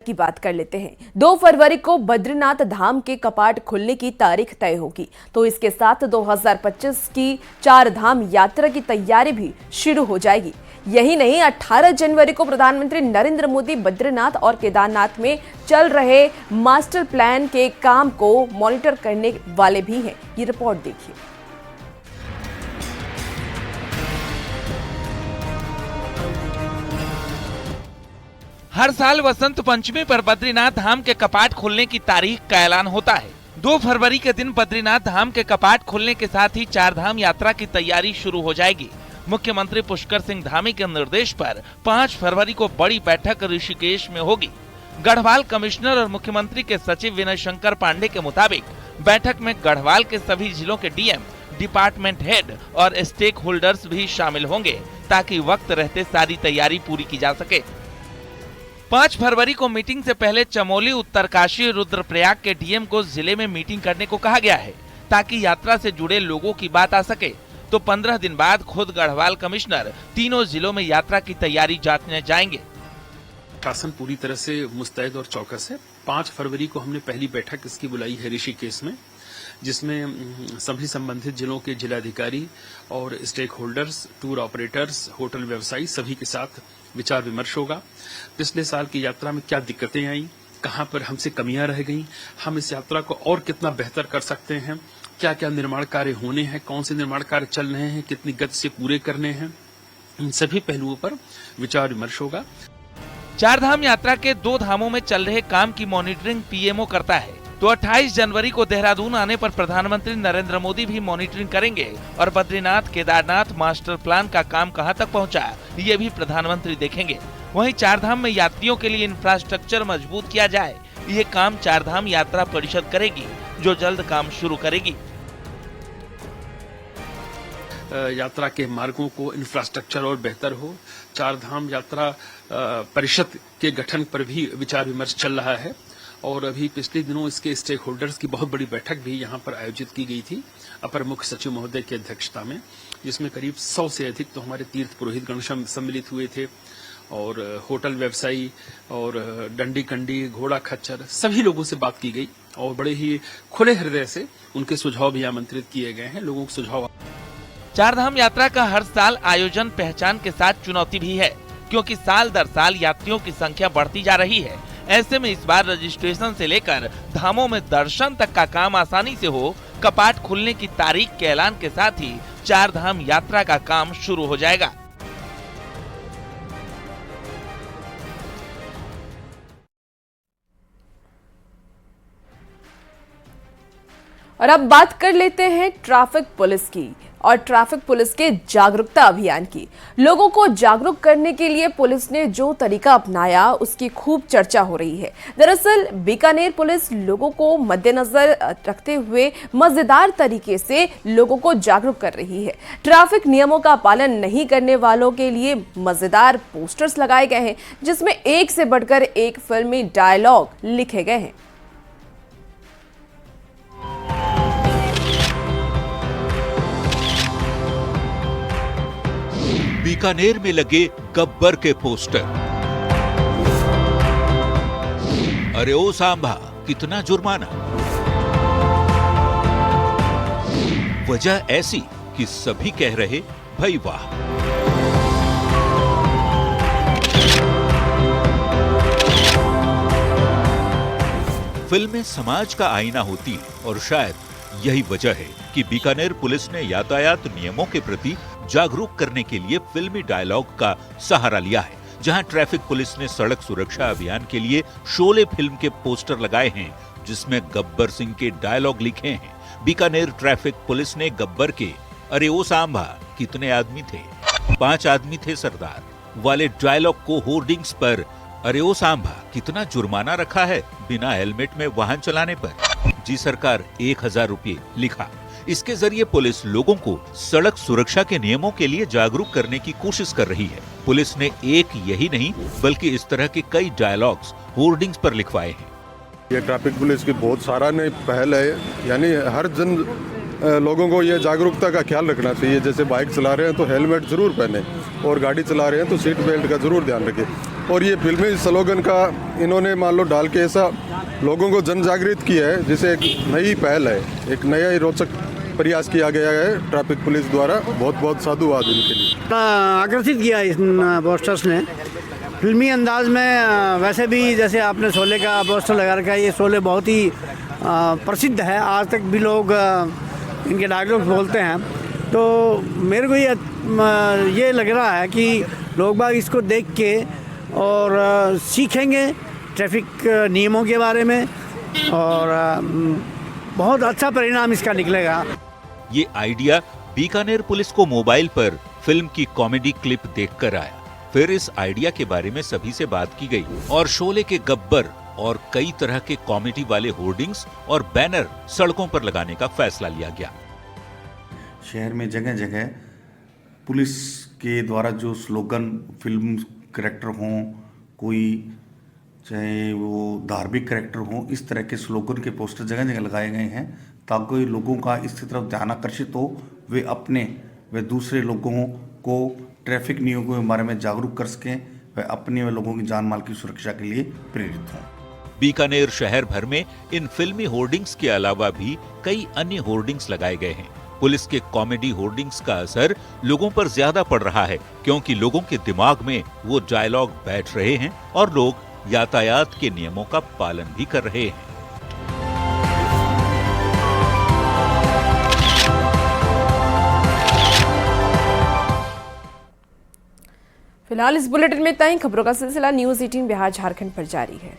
की बात कर लेते हैं। 2 फरवरी को बद्रीनाथ धाम के कपाट खुलने की तारीख तय होगी, तो इसके साथ 2025 की 4 धाम यात्रा की तैयारी भी शुरू हो जाएगी। यही नहीं, 18 जनवरी को प्रधानमंत्री नरेंद्र मोदी बद्रीनाथ और केदारनाथ में चल रहे मास्टर प्लान के काम को मॉनिटर करने वाले भी हैं। ये रिपोर्ट देखिए। हर साल वसंत पंचमी पर बद्रीनाथ धाम के कपाट खुलने की तारीख का ऐलान होता है। 2 फरवरी के दिन बद्रीनाथ धाम के कपाट खुलने के साथ ही 4 धाम यात्रा की तैयारी शुरू हो जाएगी। मुख्यमंत्री पुष्कर सिंह धामी के निर्देश पर 5 फरवरी को बड़ी बैठक ऋषिकेश में होगी। गढ़वाल कमिश्नर और मुख्यमंत्री के सचिव विनय शंकर पांडे के मुताबिक बैठक में गढ़वाल के सभी जिलों के डीएम, डिपार्टमेंट हेड और स्टेक होल्डर्स भी शामिल होंगे, ताकि वक्त रहते सारी तैयारी पूरी की जा सके। 5 फरवरी को मीटिंग से पहले चमोली, उत्तरकाशी, रुद्रप्रयाग के डीएम को जिले में मीटिंग करने को कहा गया है, ताकि यात्रा से जुड़े लोगों की बात आ सके। तो 15 दिन बाद खुद गढ़वाल कमिश्नर तीनों जिलों में यात्रा की तैयारी जांचने जाएंगे। शासन पूरी तरह से मुस्तैद और चौकस है। 5 फरवरी को हमने पहली बैठक इसकी बुलाई है ऋषिकेश में, जिसमें सभी संबंधित जिलों के जिलाधिकारी और stakeholders, tour operators, hotel व्यवसायी सभी के साथ विचार विमर्श होगा। पिछले साल की यात्रा में क्या दिक्कतें आई, कहां पर हमसे कमियां रह गईं, हम इस यात्रा को और कितना बेहतर कर सकते हैं, क्या क्या निर्माण कार्य होने हैं, कौन से निर्माण कार्य चल रहे हैं, कितनी गति से पूरे करने हैं, इन सभी पहलुओं पर विचार विमर्श होगा। 4 धाम यात्रा के 2 धामों में चल रहे काम की मॉनिटरिंग पीएमओ करता है। तो 28 जनवरी को देहरादून आने पर प्रधानमंत्री नरेंद्र मोदी भी मॉनिटरिंग करेंगे और बद्रीनाथ, केदारनाथ मास्टर प्लान का काम कहां तक पहुंचा, ये भी प्रधानमंत्री देखेंगे। वहीं 4 धाम में यात्रियों के लिए इंफ्रास्ट्रक्चर मजबूत किया जाए, ये काम 4 धाम यात्रा परिषद करेगी, जो जल्द काम शुरू करेगी। यात्रा के मार्गों को इंफ्रास्ट्रक्चर और बेहतर हो। 4 धाम यात्रा परिषद के गठन पर भी विचार विमर्श चल रहा है और अभी पिछले दिनों इसके स्टेक होल्डर्स की बहुत बड़ी बैठक भी यहाँ पर आयोजित की गई थी अपर मुख्य सचिव महोदय की अध्यक्षता में, जिसमें करीब 100 से अधिक तो हमारे तीर्थ पुरोहित गण सम्मिलित हुए थे और होटल व्यवसायी और डंडी कंडी, घोड़ा खच्चर सभी लोगों से बात की गई और बड़े ही खुले हृदय से उनके सुझाव भी आमंत्रित किए गए हैं। लोगों के सुझाव 4 धाम यात्रा का हर साल आयोजन पहचान के साथ चुनौती भी है, क्योंकि साल दर साल यात्रियों की संख्या बढ़ती जा रही है। ऐसे में इस बार रजिस्ट्रेशन से लेकर धामों में दर्शन तक का काम आसानी से हो, कपाट खुलने की तारीख के ऐलान के साथ ही 4 धाम यात्रा का काम शुरू हो जाएगा। और अब बात कर लेते हैं ट्रैफिक पुलिस की और ट्रैफिक पुलिस के जागरूकता अभियान की। लोगों को जागरूक करने के लिए पुलिस ने जो तरीका अपनाया, उसकी खूब चर्चा हो रही है। दरअसल बीकानेर पुलिस लोगों को मद्देनजर रखते हुए मजेदार तरीके से लोगों को जागरूक कर रही है। ट्रैफिक नियमों का पालन नहीं करने वालों के लिए मजेदार पोस्टर्स लगाए गए हैं, जिसमें एक से बढ़कर एक फिल्मी डायलॉग लिखे गए हैं। बीकानेर में लगे गब्बर के पोस्टर। अरे ओ सांभा, कितना जुर्माना। वजह ऐसी कि सभी कह रहे भाई वाह। फिल्में समाज का आईना होती और शायद यही वजह है कि बीकानेर पुलिस ने यातायात नियमों के प्रति जागरूक करने के लिए फिल्मी डायलॉग का सहारा लिया है। जहां ट्रैफिक पुलिस ने सड़क सुरक्षा अभियान के लिए शोले फिल्म के पोस्टर लगाए हैं, जिसमें गब्बर सिंह के डायलॉग लिखे हैं। बीकानेर ट्रैफिक पुलिस ने गब्बर के अरे ओ सांभा, कितने आदमी थे, 5 आदमी थे सरदार वाले डायलॉग को होर्डिंग्स पर अरे ओ सांभा, कितना जुर्माना रखा है बिना हेलमेट में वाहन चलाने पर। जी सरकार 1000 रुपये लिखा। इसके जरिए पुलिस लोगों को सड़क सुरक्षा के नियमों के लिए जागरूक करने की कोशिश कर रही है। पुलिस ने एक यही नहीं बल्कि इस तरह के कई डायलॉग्स होर्डिंग्स पर लिखवाए हैं। ये ट्रैफिक पुलिस की बहुत सराहनीय पहल है, यानी हर जन लोगों को ये जागरूकता का ख्याल रखना चाहिए। जैसे बाइक चला रहे हैं तो हेलमेट जरूर पहने और गाड़ी चला रहे हैं तो सीट बेल्ट का जरूर ध्यान रखें। और ये फिल्मी स्लोगन का इन्होंने मान लो डाल के ऐसा लोगों को जन जागृत किया है, जिसे एक नई पहल है, एक नया ही रोचक प्रयास किया गया है ट्रैफिक पुलिस द्वारा। बहुत बहुत साधुवाद इनके लिए। आकर्षित किया इन पोस्टर्स ने फिल्मी अंदाज में। वैसे भी जैसे आपने शोले का पोस्टर लगा रखा है, ये शोले बहुत ही प्रसिद्ध है, आज तक भी लोग इनके डायलॉग बोलते हैं। तो मेरे को ये लग रहा है कि लोग बाग इसको देख के और सीखेंगे ट्रैफिक नियमों के बारे में, और बहुत अच्छा परिणाम इसका निकलेगा। ये आइडिया बीकानेर पुलिस को मोबाइल पर फिल्म की कॉमेडी क्लिप देखकर आया। फिर इस आइडिया के बारे में सभी से बात की गई और शोले के गब्बर और कई तरह के कॉमेडी वाले होर्डिंग्स और बैनर सड़कों पर लगाने का फैसला लिया गया। शहर में जगह जगह पुलिस के द्वारा जो स्लोगन, फिल्म कैरेक्टर हों, कोई चाहे वो धार्मिक कैरेक्टर हों, इस तरह के स्लोगन के पोस्टर जगह जगह लगाए गए हैं, ताकि लोगों का इसकी तरफ ध्यान आकर्षित हो, वे अपने व दूसरे लोगों को ट्रैफिक नियमों के बारे में जागरूक कर सकें, व अपने व लोगों की जान माल की सुरक्षा के लिए प्रेरित हों। बीकानेर शहर भर में इन फिल्मी होर्डिंग्स के अलावा भी कई अन्य होर्डिंग्स लगाए गए हैं। पुलिस के कॉमेडी होर्डिंग्स का असर लोगों पर ज्यादा पड़ रहा है, क्योंकि लोगों के दिमाग में वो डायलॉग बैठ रहे हैं और लोग यातायात के नियमों का पालन भी कर रहे हैं। फिलहाल इस बुलेटिन में इतना ही। खबरों का सिलसिला न्यूज़ 18 बिहार झारखंड पर जारी है।